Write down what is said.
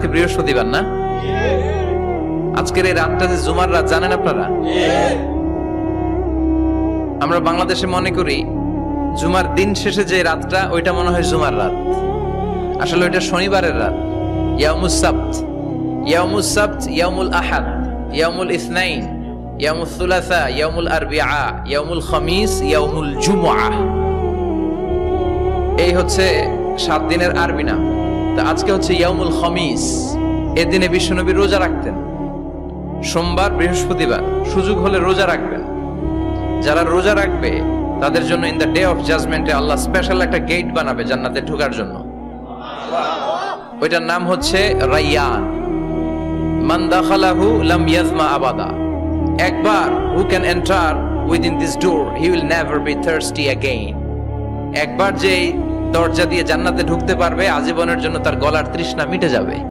আজকে বৃহস্পতিবার না? আজকের এই রাতটা যে জুমার রাত, জানেন আপনারা? আমরা বাংলাদেশে মনে করি জুমার দিন শেষে যে রাতটা, ওইটা মনে হয় জুমার রাত। আসলে ওইটা শনিবারের রাত। ইয়াউমুস সাবত, ইয়াউমুস সাবত, ইয়াউমুল আহাদ, ইয়াউমুল ইসনাইন, ইয়াউমুল সুলাসা, ইয়াউমুল আরবিআ, ইয়াউমুল খামিস, ইয়াউমুল জুমআহ। এই হচ্ছে 7 দিনের আরবি নাম। তা আজকে হচ্ছে ইয়াউমুল খামিস। এদিনে বিশ্বনবী রোজা রাখতেন। সোমবার, বৃহস্পতিবার সুযোগ হলে রোজা রাখবেন। যারা রোজা রাখবে তাদের জন্য ইন দ্য ডে অফ জাজমেন্টে আল্লাহ স্পেশাল একটা গেট বানাবে জান্নাতে ঢোকার জন্য। ওইটার নাম হচ্ছে রাইয়ান। মান দাখালাহু লাম ইয়াজমা আবাদা। একবার who can enter within this door he will never be thirsty again. একবার যে দরজা দিয়ে জান্নাতে ঢুকতে পারবে, আজীবনের জন্য তার গলার তৃষ্ণা মিটে যাবে।